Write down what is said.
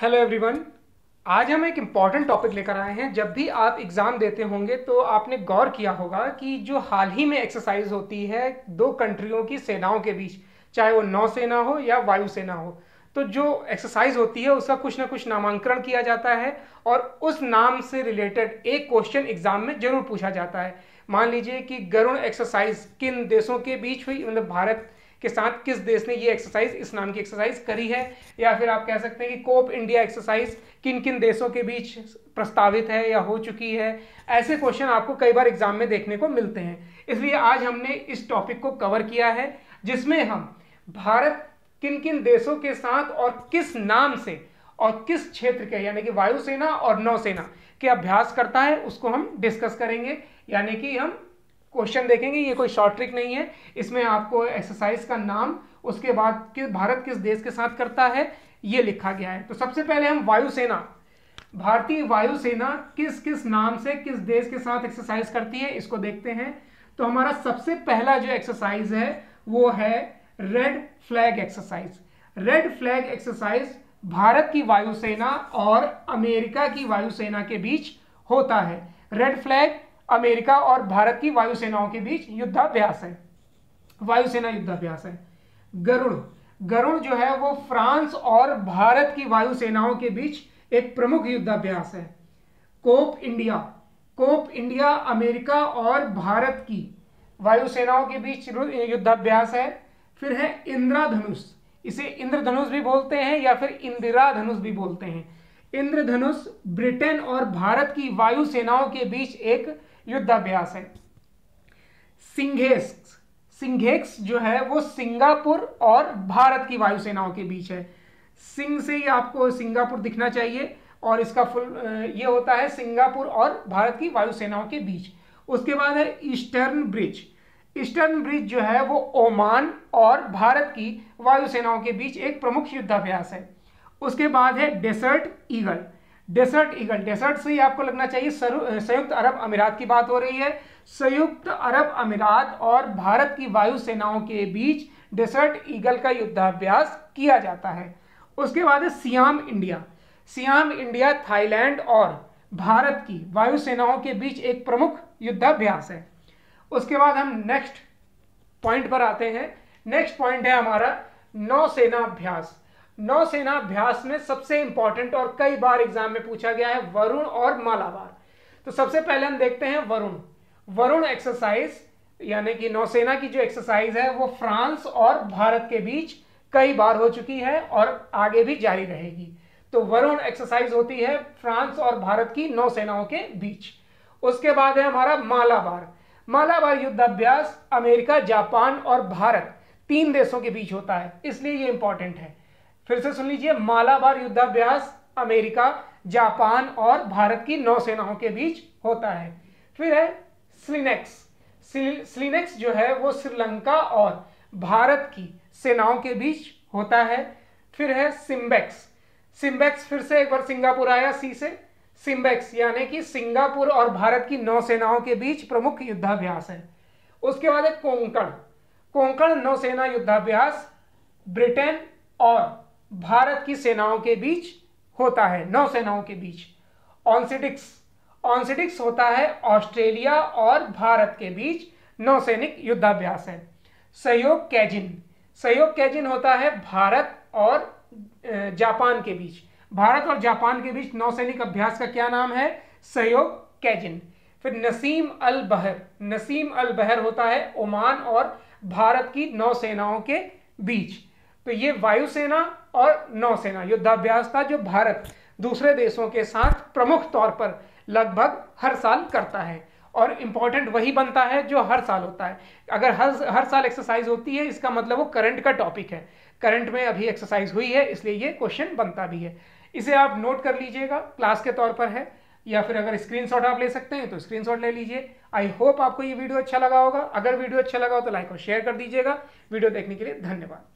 Hello everyone. आज हम एक इम्पॉर्टेंट टॉपिक लेकर आए हैं। जब भी आप एग्ज़ाम देते होंगे तो आपने गौर किया होगा कि जो हाल ही में एक्सरसाइज होती है दो कंट्रियों की सेनाओं के बीच, चाहे वो नौसेना हो या वायुसेना हो, तो जो एक्सरसाइज होती है उसका कुछ ना कुछ नामांकन किया जाता है और उस नाम से रिलेटेड एक क्वेश्चन एग्जाम में जरूर पूछा जाता है। मान लीजिए कि गरुड़ एक्सरसाइज किन देशों के बीच हुई, मतलब भारत के साथ किस देश ने ये एक्सरसाइज, इस नाम की एक्सरसाइज करी है। या फिर आप कह सकते हैं कि कोप इंडिया एक्सरसाइज किन किन देशों के बीच प्रस्तावित है या हो चुकी है। ऐसे क्वेश्चन आपको कई बार एग्जाम में देखने को मिलते हैं। इसलिए आज हमने इस टॉपिक को कवर किया है जिसमें हम भारत किन किन देशों के साथ और किस नाम से और किस क्षेत्र के, यानी कि वायुसेना और नौसेना के अभ्यास करता है, उसको हम डिस्कस करेंगे। यानी कि हम क्वेश्चन देखेंगे, ये कोई शॉर्ट ट्रिक नहीं है। इसमें आपको एक्सरसाइज का नाम, उसके बाद कि भारत किस देश के साथ करता है, ये लिखा गया है। तो सबसे पहले हम वायुसेना, भारतीय वायुसेना किस किस नाम से किस देश के साथ एक्सरसाइज करती है, इसको देखते हैं। तो हमारा सबसे पहला जो एक्सरसाइज है वो है red flag exercise. Red flag exercise Bharat की वायुसेना और अमेरिका की वायुसेना के बीच होता है। रेड फ्लैग अमेरिका और भारत की वायुसेनाओं के बीच युद्धाभ्यास है, वायुसेना युद्धाभ्यास है। गरुड़, गरुड़ जो है वो फ्रांस और भारत की वायुसेनाओं के बीच एक प्रमुख युद्धाभ्यास है। Cope India, Cope India America और भारत की वायुसेनाओं के बीच युद्धाभ्यास है। फिर है इंद्रधनुष, इसे इंद्रधनुष भी बोलते हैं या फिर इंदिरा धनुष भी बोलते हैं। इंद्रधनुष ब्रिटेन और भारत की वायुसेनाओं के बीच एक युद्धाभ्यास है। सिंघेक्स, सिंघेक्स जो है वो सिंगापुर और भारत की वायुसेनाओं के बीच है। सिंह से ही आपको सिंगापुर दिखना चाहिए और इसका फुल ये होता है सिंगापुर और भारत की वायुसेनाओं के बीच। उसके बाद है ईस्टर्न ब्रिज, ईस्टर्न ब्रिज जो है वो ओमान और भारत की वायुसेनाओं के बीच एक प्रमुख युद्धाभ्यास है। उसके बाद है dessert eagle, dessert eagle, dessert से ही आपको लगना चाहिए संयुक्त अरब अमीरात की बात हो रही है। संयुक्त अरब अमीरात और भारत की वायुसेनाओं के बीच डेसर्ट ईगल का युद्धाभ्यास किया जाता है। उसके बाद है SIAM India, SIAM India Thailand और भारत की वायुसेनाओं के बीच एक प्रमुख युद्धाभ्यास है। उसके बाद हम नेक्स्ट पॉइंट पर आते हैं। नेक्स्ट पॉइंट है हमारा नौसेनाभ्यास। नौसेनाभ्यास में सबसे इंपॉर्टेंट और कई बार एग्जाम में पूछा गया है वरुण और मालाबार। तो सबसे पहले हम देखते हैं वरुण। वरुण एक्सरसाइज यानी कि नौसेना की जो एक्सरसाइज है वो फ्रांस और भारत के बीच कई बार हो चुकी है और आगे भी जारी रहेगी। तो वरुण एक्सरसाइज होती है फ्रांस और भारत की नौसेनाओं के बीच। उसके बाद है हमारा मालाबार। मालाबार युद्धाभ्यास अमेरिका, जापान और भारत तीन देशों के बीच होता है, इसलिए ये इंपॉर्टेंट है। फिर से सुन लीजिए, मालाबार युद्धाभ्यास अमेरिका, जापान और भारत की नौसेनाओं के बीच होता है। फिर है स्लिनेक्स, स्लिनेक्स जो है वो श्रीलंका और भारत की सेनाओं के बीच होता है। फिर है सिम्बेक्स, सिम्बेक्स फिर से एक बार सिंगापुर आया सी से, सिम्बेक्स यानी कि सिंगापुर और भारत की नौसेनाओं के बीच प्रमुख युद्धाभ्यास है। उसके बाद है कोंकण, कोंकण नौसेना युद्धाभ्यास ब्रिटेन और भारत की सेनाओं के बीच होता है, नौसेनाओं के बीच। ऑनसिडिक्स, ऑनसिडिक्स होता है ऑस्ट्रेलिया और भारत के बीच नौसैनिक युद्धाभ्यास है। सहयोग कैजिन, सहयोग कैजिन होता है भारत और जापान के बीच, भारत और जापान के बीच नौसैनिक अभ्यास का क्या नाम है, सहयोग कैजिन। फिर नसीम अल बहर, नसीम अल बहर होता है ओमान और भारत की नौसेनाओं के बीच। तो ये वायुसेना और नौसेना युद्धाभ्यास था जो भारत दूसरे देशों के साथ प्रमुख तौर पर लगभग हर साल करता है और इंपॉर्टेंट वही बनता है जो हर साल होता है। अगर हर साल एक्सरसाइज होती है इसका मतलब वो करंट का टॉपिक है, करंट में अभी एक्सरसाइज हुई है इसलिए ये क्वेश्चन बनता भी है। इसे आप नोट कर लीजिएगा, क्लास के तौर पर है, या फिर अगर स्क्रीनशॉट आप ले सकते हैं तो स्क्रीनशॉट ले लीजिए। आई होप आपको ये वीडियो अच्छा लगा होगा। अगर वीडियो अच्छा लगा हो तो लाइक और शेयर कर दीजिएगा। वीडियो देखने के लिए धन्यवाद।